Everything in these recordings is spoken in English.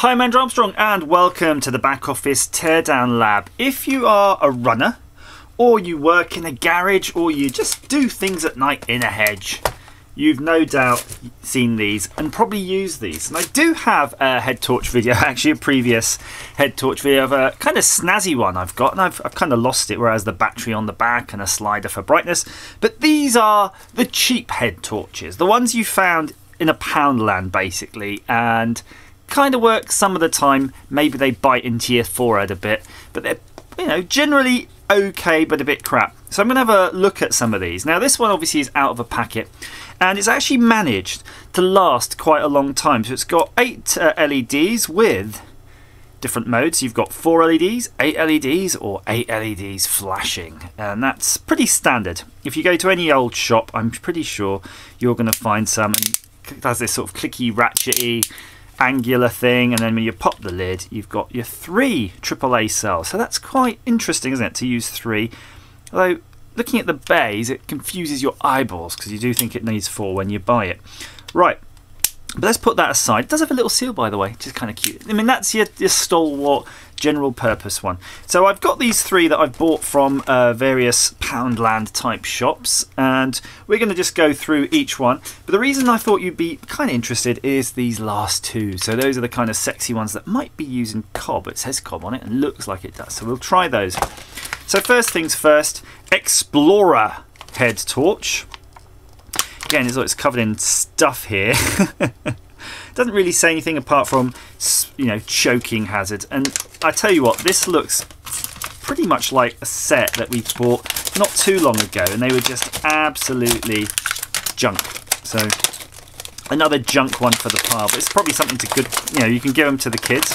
Hi, I'm Andrew Armstrong and welcome to the Back Office Teardown Lab. If you are a runner, or you work in a garage, or you just do things at night in a hedge, you've no doubt seen these and probably used these. And I do have a head torch video, actually a previous head torch video of a kind of snazzy one I've got, and I've kind of lost it, whereas the battery on the back and a slider for brightness. But these are the cheap head torches, the ones you found in a Poundland basically, and kind of work some of the time. Maybe they bite into your forehead a bit, but they're, you know, generally okay but a bit crap. So I'm going to have a look at some of these. Now this one obviously is out of a packet and it's actually managed to last quite a long time. So it's got 8 LEDs with different modes. You've got 4 LEDs, 8 LEDs or 8 LEDs flashing, and that's pretty standard. If you go to any old shop, I'm pretty sure you're going to find some, and it has this sort of clicky ratchety angular thing, and then when you pop the lid you've got your 3 AAA cells. So that's quite interesting, isn't it, to use 3, although looking at the bays it confuses your eyeballs because you do think it needs 4 when you buy it. Right, but let's put that aside. It does have a little seal, by the way, which is kind of cute. I mean, that's your stalwart general purpose one. So I've got these 3 that I've bought from various Poundland type shops, and we're going to just go through each one. But the reason I thought you'd be kind of interested is these last 2. So those are the kind of sexy ones that might be using cob. It says cob on it and looks like it does, so we'll try those. So first things first, Explorer head torch. Again, it's covered in stuff here. Doesn't really say anything apart from, you know, choking hazard. And I tell you what, this looks pretty much like a set that we bought not too long ago, and they were just absolutely junk. So another junk one for the pile, but it's probably something to good, you know, you can give them to the kids,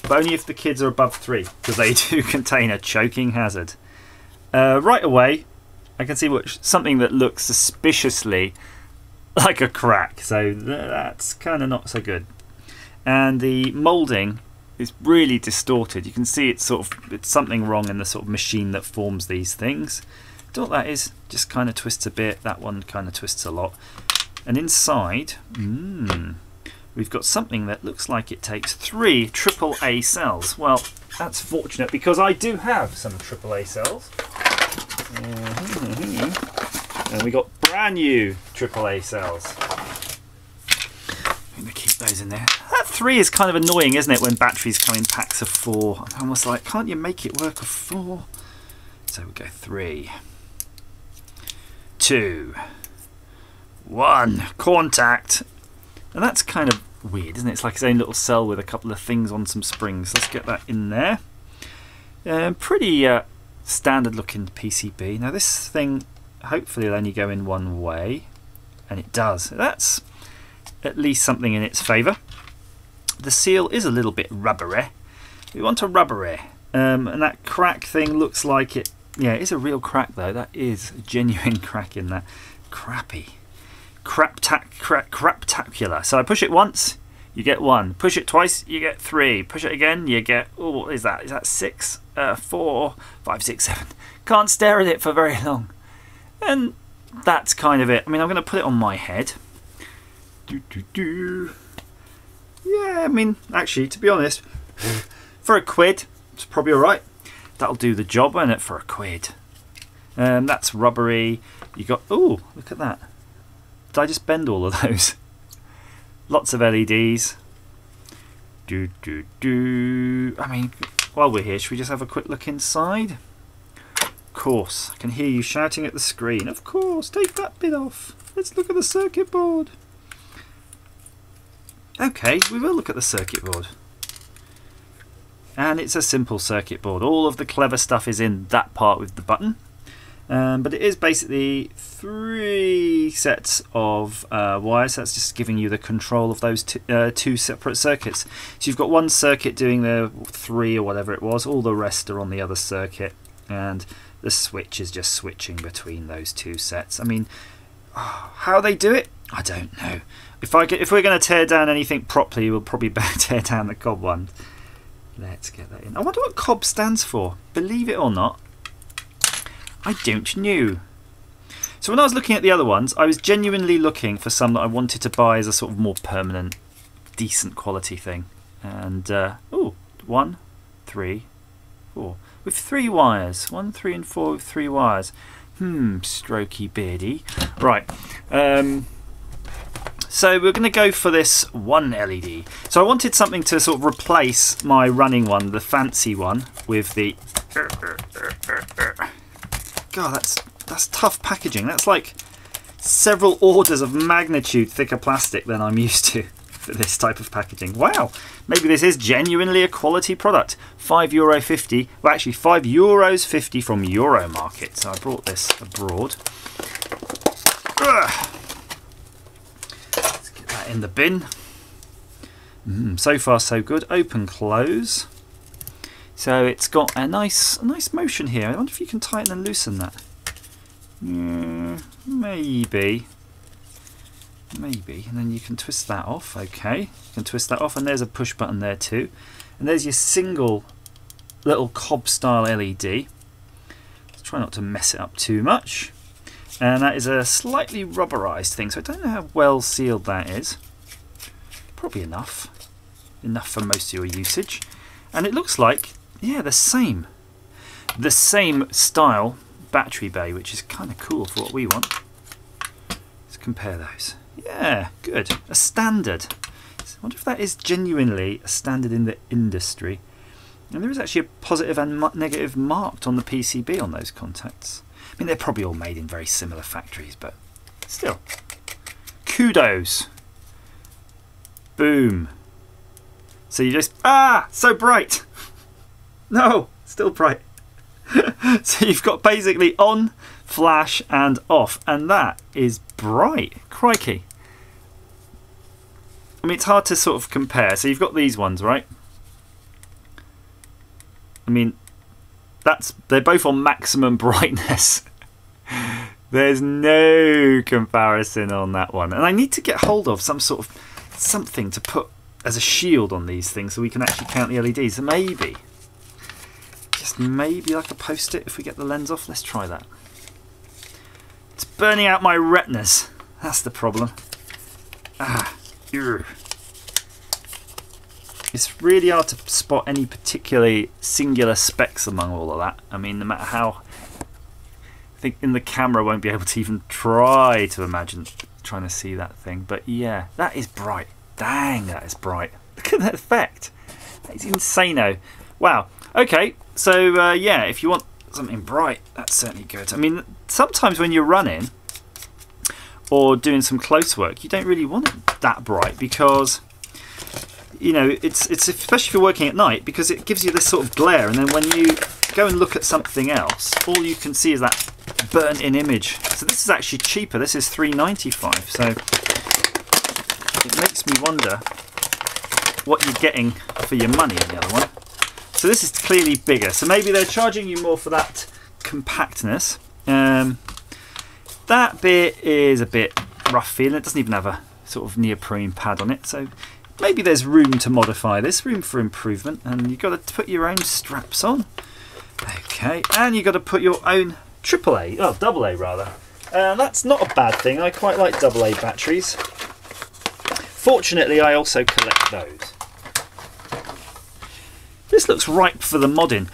but only if the kids are above 3, because they do contain a choking hazard. Right away I can see something that looks suspiciously like a crack, so that's kind of not so good. And the moulding is really distorted. You can see it's something wrong in the sort of machine that forms these things. Don't know what that is, just kind of twists a bit. That one kind of twists a lot. And inside, we've got something that looks like it takes 3 AAA cells. Well, that's fortunate because I do have some AAA cells. And we got brand new AAA cells. I'm going to keep those in there. That 3 is kind of annoying, isn't it, when batteries come in packs of 4. I'm almost like, can't you make it work of 4? So we go 3, 2, 1, contact. And that's kind of weird, isn't it? It's like its own little cell with a couple of things on some springs. Let's get that in there. Pretty standard looking PCB. Now this thing hopefully will only go in one way, and it does. That's at least something in its favour. The seal is a little bit rubbery. We want a rubbery, and that crack thing looks like it. Yeah, it is a real crack though. That is a genuine crack in that. Crappy, craptacular. So I push it once, you get 1. Push it twice, you get 3. Push it again, you get, oh, what is that? Is that 6? 4, 5, 6, 7. Can't stare at it for very long. And that's kind of it. I mean, I'm going to put it on my head. Yeah, I mean, actually, to be honest, for a quid, it's probably alright. That'll do the job, won't it, for a quid? That's rubbery. You got, oh, look at that. Did I just bend all of those? Lots of LEDs. I mean, while we're here, should we just have a quick look inside? Of course, I can hear you shouting at the screen. Of course, take that bit off. Let's look at the circuit board. Okay, we will look at the circuit board. And it's a simple circuit board. All of the clever stuff is in that part with the button. But it is basically 3 sets of wires. That's just giving you the control of those 2 separate circuits. So you've got one circuit doing the 3 or whatever it was. All the rest are on the other circuit. And the switch is just switching between those 2 sets. I mean, how they do it, I don't know. If we're going to tear down anything properly, we'll probably better tear down the cob one. Let's get that in. I wonder what cob stands for. Believe it or not, I don't know. So when I was looking at the other ones, I was genuinely looking for some that I wanted to buy as a sort of more permanent decent quality thing. And oh, 1, 3, 4 with 3 wires. 1, 3 and 4 with 3 wires. Strokey beardy. Right. So we're going to go for this 1 LED. So I wanted something to sort of replace my running one, the fancy one, with the... God, that's tough packaging. That's like several orders of magnitude thicker plastic than I'm used to for this type of packaging. Wow, maybe this is genuinely a quality product. €5.50. Well, actually €5.50 from Euromarket. So I brought this abroad. Let's get that in the bin. So far so good. Open, close. So it's got a nice motion here. I wonder if you can tighten and loosen that. Maybe. And then you can twist that off. Okay, you can twist that off, and there's a push button there too. And there's your single little cob style LED. Let's try not to mess it up too much. And that is a slightly rubberized thing, so I don't know how well sealed that is. Probably enough for most of your usage. And it looks like, yeah, the same style battery bay, which is kind of cool for what we want. Let's compare those. Yeah, good. A standard. I wonder if that is genuinely a standard in the industry. And there is actually a positive and negative marked on the PCB on those contacts. I mean, they're probably all made in very similar factories, but still. Kudos. Boom. So you just... so bright. No, still bright. So you've got basically on, flash and off, and that is bright. Crikey. I mean, it's hard to sort of compare. So you've got these ones, right? I mean, they're both on maximum brightness. There's no comparison on that one. And I need to get hold of something to put as a shield on these things so we can actually count the LEDs. So maybe, just maybe like a post-it if we get the lens off. Let's try that. It's burning out my retinas. That's the problem. It's really hard to spot any particularly singular specks among all of that. I mean, no matter how... I think in the camera I won't be able to even try to imagine trying to see that thing. But yeah, that is bright. Dang, that is bright. Look at that effect. That is insano. Wow. Okay, so yeah, if you want something bright, that's certainly good. I mean, sometimes when you're running or doing some close work, you don't really want it that bright because, you know, it's especially if you're working at night, because it gives you this sort of glare, and then when you go and look at something else, all you can see is that burnt-in image. So this is actually cheaper. This is $3.95. So it makes me wonder what you're getting for your money in the other one. So this is clearly bigger. So maybe they're charging you more for that compactness. That bit is a bit rough feeling. It doesn't even have a sort of neoprene pad on it. So maybe there's room to modify this, room for improvement. And you've got to put your own straps on. Okay, and you've got to put your own AAA, oh, AA rather. That's not a bad thing. I quite like AA batteries. Fortunately, I also collect those. This looks ripe for the modding.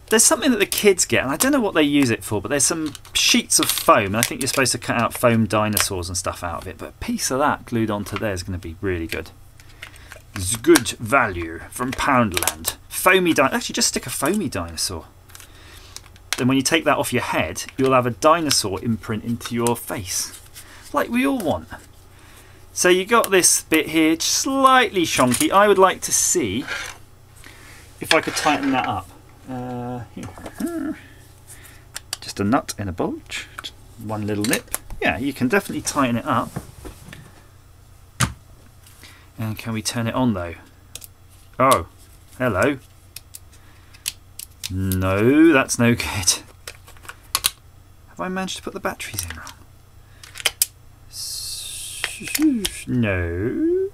There's something that the kids get, and I don't know what they use it for, but there's some sheets of foam, and I think you're supposed to cut out foam dinosaurs and stuff out of it, but a piece of that glued onto there is going to be really good. It's good value from Poundland. Foamy dinosaur. Actually, just stick a foamy dinosaur. Then when you take that off your head, you'll have a dinosaur imprint into your face, like we all want. So you got this bit here, slightly shonky. I would like to see if I could tighten that up. Just a nut in a bulge, one little nip. Yeah, you can definitely tighten it up. And can we turn it on though? Oh, hello. No, that's no good. Have I managed to put the batteries in wrong? No.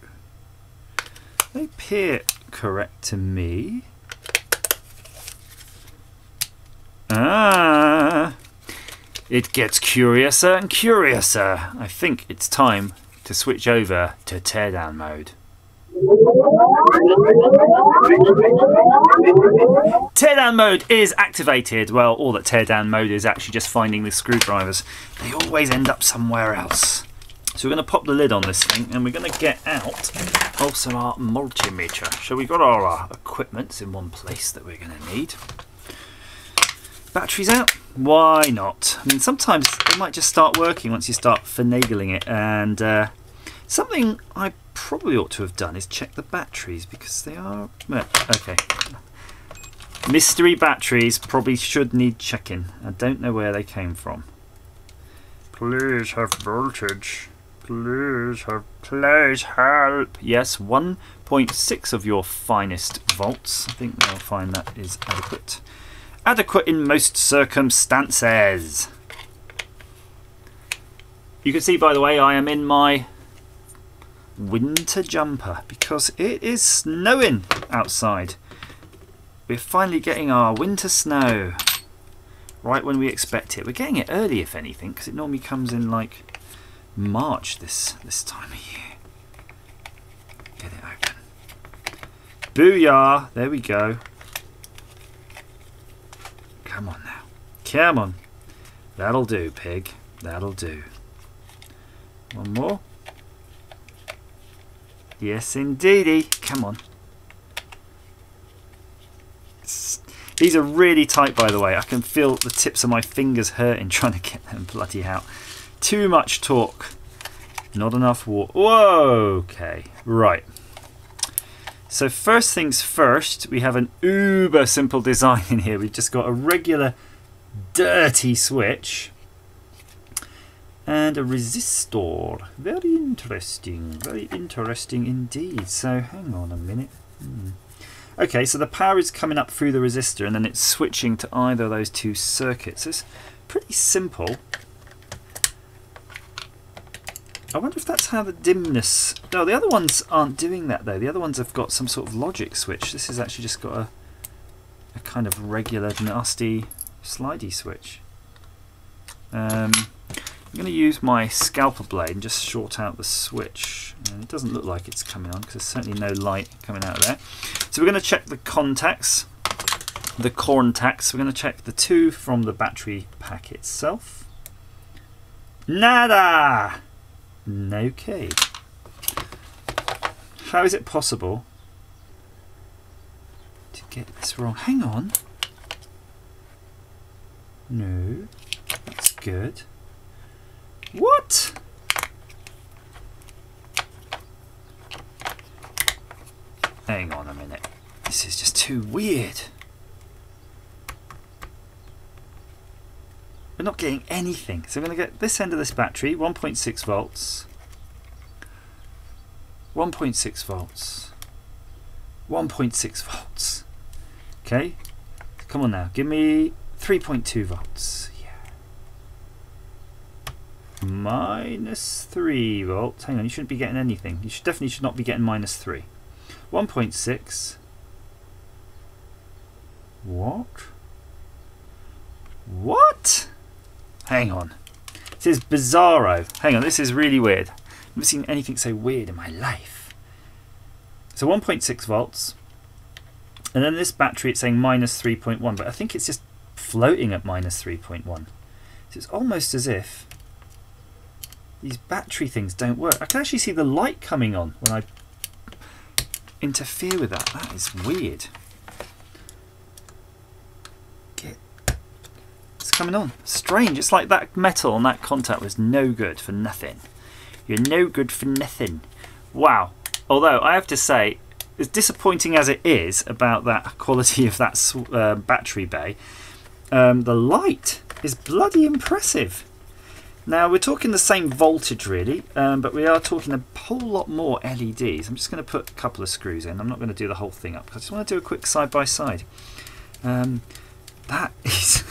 They appear correct to me. It gets curiouser and curiouser. I think it's time to switch over to teardown mode. Teardown mode is activated. Well, all that teardown mode is actually just finding the screwdrivers. They always end up somewhere else. So we're going to pop the lid on this thing and we're going to get out also our multimeter. So we've got all our equipment in one place that we're going to need. Batteries out? Why not? I mean, sometimes it might just start working once you start finagling it. And something I probably ought to have done is check the batteries because they are... Well, okay. Mystery batteries probably should need checking. I don't know where they came from. Please have voltage. Please help. Yes, 1.6 of your finest volts. I think they'll find that is adequate. Adequate in most circumstances. You can see, by the way, I am in my winter jumper because it is snowing outside. We're finally getting our winter snow right when we expect it. We're getting it early, if anything, because it normally comes in like March this time of year. Get it open. Booyah! There we go. Come on now. Come on. That'll do, pig. That'll do. One more. Yes, indeedy. Come on. These are really tight, by the way. I can feel the tips of my fingers hurting trying to get them bloody out. Too much torque. Not enough water. Whoa! Okay, right. So first things first, we have an uber simple design in here. We've just got a regular dirty switch and a resistor. Very interesting indeed. So hang on a minute. Okay, so the power is coming up through the resistor and then it's switching to either of those two circuits. It's pretty simple. I wonder if that's how the dimness... No, the other ones aren't doing that though. The other ones have got some sort of logic switch. This has actually just got a kind of regular nasty slidey switch. I'm going to use my scalpel blade and just short out the switch. And it doesn't look like it's coming on because there's certainly no light coming out of there. So we're going to check the contacts, the contacts. We're going to check the two from the battery pack itself. Nada! Okay. How is it possible to get this wrong? Hang on. No, that's good. What? Hang on a minute. This is just too weird. We're not getting anything. So we're going to get this end of this battery, 1.6 volts. 1.6 volts. 1.6 volts. Okay. Come on now. Give me 3.2 volts. Minus 3 volts. Hang on, you shouldn't be getting anything. You definitely should not be getting minus 3. 1.6. What? What? Hang on. This is bizarro. Hang on, this is really weird. I've never seen anything so weird in my life. So 1.6 volts. And then this battery, it's saying minus 3.1, but I think it's just floating at minus 3.1. So it's almost as if these battery things don't work. I can actually see the light coming on when I interfere with that. That is weird. It's coming on. Strange. It's like that metal on that contact was no good for nothing. You're no good for nothing. Wow. Although I have to say, as disappointing as it is about that quality of that battery bay, the light is bloody impressive. Now we're talking the same voltage really, but we are talking a whole lot more LEDs. I'm just going to put a couple of screws in. I'm not going to do the whole thing up because I just want to do a quick side by side. That is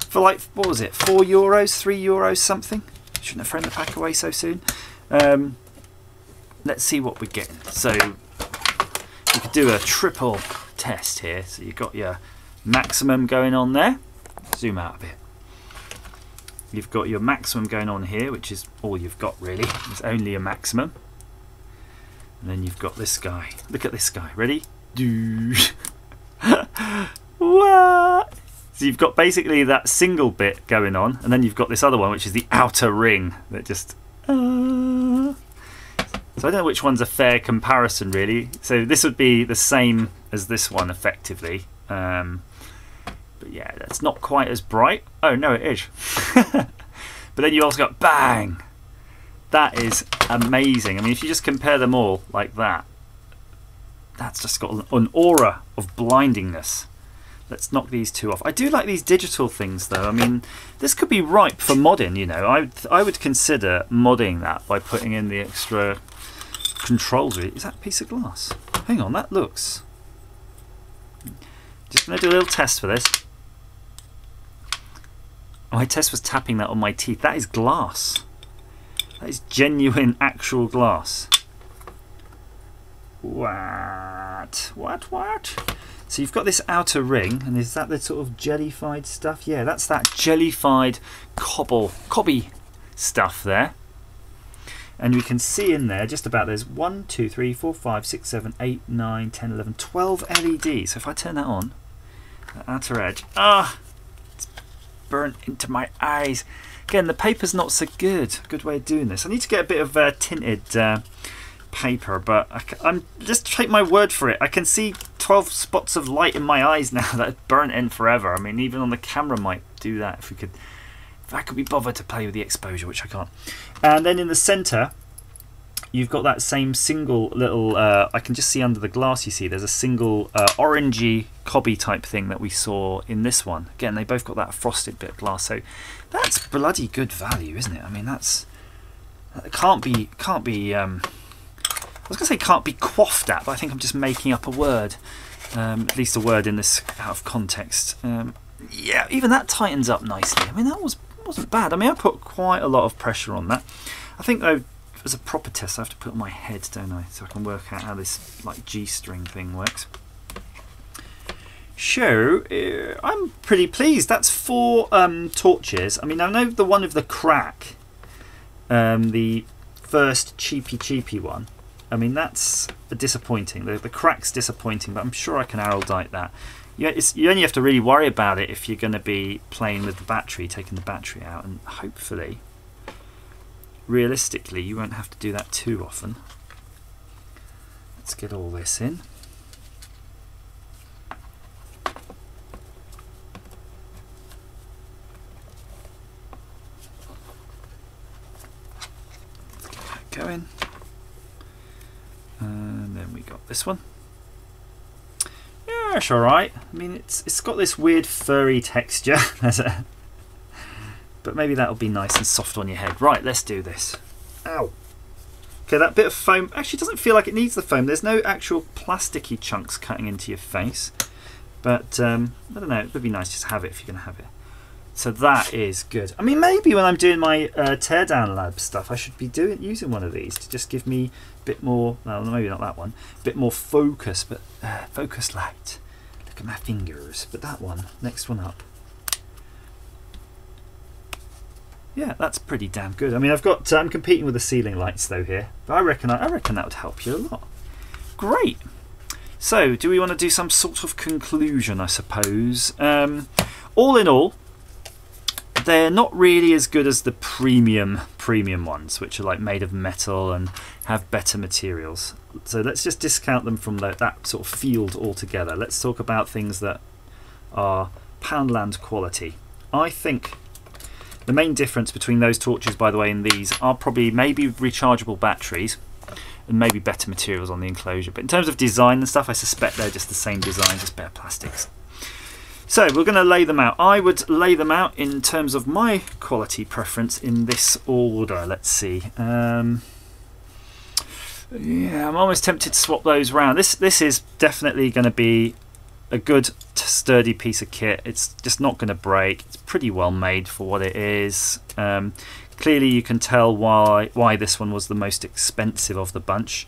for like, what was it, €4, €3 something? Shouldn't have thrown the pack away so soon. Let's see what we're getting. So we could do a triple test here. So you've got your maximum going on there. Zoom out a bit. You've got your maximum going on here, which is all you've got really. It's only a maximum. And then you've got this guy. Look at this guy. Ready? Do. What? So you've got basically that single bit going on, and then you've got this other one, which is the outer ring that just. So I don't know which one's a fair comparison, really. So this would be the same as this one, effectively. But yeah, that's not quite as bright. Oh no, it is. But then you also got bang. That is amazing. I mean, if you just compare them all like that, that's just got an aura of blindingness. Let's knock these two off. I do like these digital things, though. I mean, this could be ripe for modding, you know. I would consider modding that by putting in the extra controls. Is that a piece of glass? Hang on, that looks... Just going to do a little test for this. My test was tapping that on my teeth. That is glass. That is genuine, actual glass. What? What? So you've got this outer ring, and is that the sort of jellified stuff? Yeah, that's that jellified cobby stuff there. And we can see in there just about there's 1, 2, 3, 4, 5, 6, 7, 8, 9, 10, 11, 12 LEDs. So if I turn that on, that outer edge, it's burnt into my eyes. Again, the paper's not so good. Good way of doing this. I need to get a bit of tinted paper, but I'm just take my word for it. I can see 12 spots of light in my eyes now that have burnt in forever. I mean, even on the camera might do that if I could be bothered to play with the exposure, which I can't. And then in the center, you've got that same single little. I can just see under the glass. You see, there's a single orangey cobby type thing that we saw in this one. Again, they both got that frosted bit of glass, so that's bloody good value, isn't it? I mean, that can't be. I was going to say can't be quaffed at, but I think I'm just making up a word. At least a word in this out of context. Yeah, even that tightens up nicely. I mean, that wasn't bad. I mean, I put quite a lot of pressure on that. I think, though, as a proper test, I have to put it on my head, don't I? So I can work out how this like G-string thing works. So, I'm pretty pleased. That's 4 torches. I mean, I know the one with the crack, the first cheapy one. I mean, that's disappointing. The crack's disappointing, but I'm sure I can erudite that. You only have to really worry about it if you're going to be playing with the battery, taking the battery out, and hopefully, realistically, you won't have to do that too often. Let's get all this in. Let's get that going. And then we got this one. Yeah, it's alright. I mean, it's got this weird furry texture. But maybe that'll be nice and soft on your head. Right, let's do this. Ow. Okay, that bit of foam actually doesn't feel like it needs the foam. There's no actual plasticky chunks cutting into your face. But, I don't know, it would be nice just to have it if you're going to have it. So that is good. I mean, maybe when I'm doing my teardown lab stuff, I should be using one of these to just give me a bit more, well, maybe not that one, a bit more focus, but focus light. Look at my fingers. But that one, next one up. Yeah, that's pretty damn good. I mean, I'm competing with the ceiling lights though here, but I reckon that would help you a lot. Great. So, do we want to do some sort of conclusion, I suppose? All in all, they're not really as good as the premium ones, which are like made of metal and have better materials. So let's just discount them from that sort of field altogether. Let's talk about things that are Poundland quality. I think the main difference between those torches, by the way, and these are probably maybe rechargeable batteries and maybe better materials on the enclosure. But in terms of design and stuff, I suspect they're just the same design, just better plastics. So we're going to lay them out. I would lay them out in terms of my quality preference in this order. Let's see. Yeah, I'm almost tempted to swap those around. This is definitely going to be a good sturdy piece of kit. It's just not going to break. It's pretty well made for what it is. Clearly you can tell why this one was the most expensive of the bunch.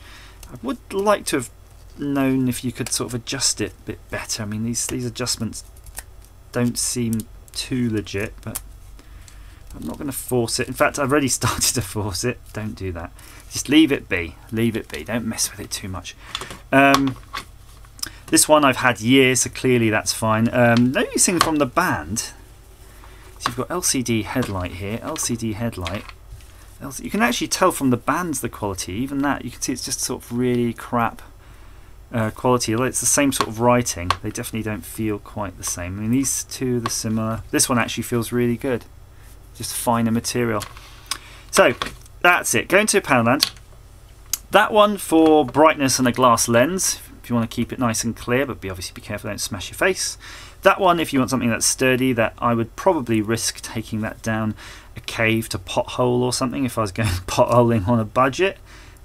I would like to have known if you could sort of adjust it a bit better. I mean, these adjustments don't seem too legit, but I'm not going to force it. In fact, I've already started to force it. Don't do that. Just leave it be. Leave it be. Don't mess with it too much. This one I've had years, so clearly that's fine. Noticing from the band, so you've got LCD headlight here. LCD headlight. You can actually tell from the bands the quality. Even that, you can see it's just sort of really crap quality. Although it's the same sort of writing, they definitely don't feel quite the same. I mean, these two are similar. This one actually feels really good. Just finer material. So that's it. Going to Poundland. That one for brightness and a glass lens, if you want to keep it nice and clear, but obviously be careful, don't smash your face. That one, if you want something that's sturdy, that I would probably risk taking that down a cave to pothole or something if I was going potholing on a budget.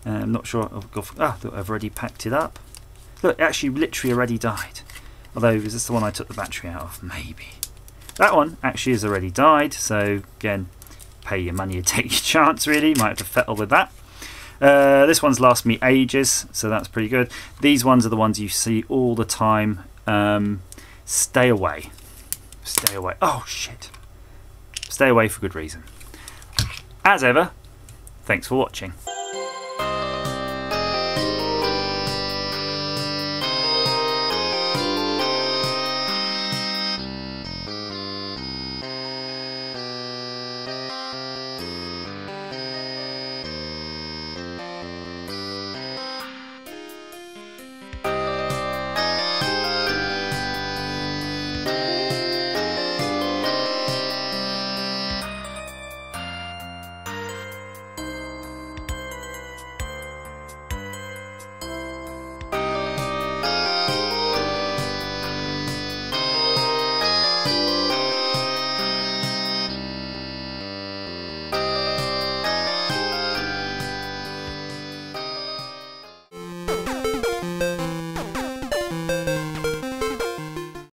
I'm not sure. I've already packed it up. Look, it actually literally already died. Although, is this the one I took the battery out of? Maybe. That one actually has already died, so again, pay your money and take your chance, really. Might have to fettle with that. This one's lasted me ages, so that's pretty good. These ones are the ones you see all the time. Stay away. Stay away. Oh, shit. Stay away for good reason. As ever, thanks for watching.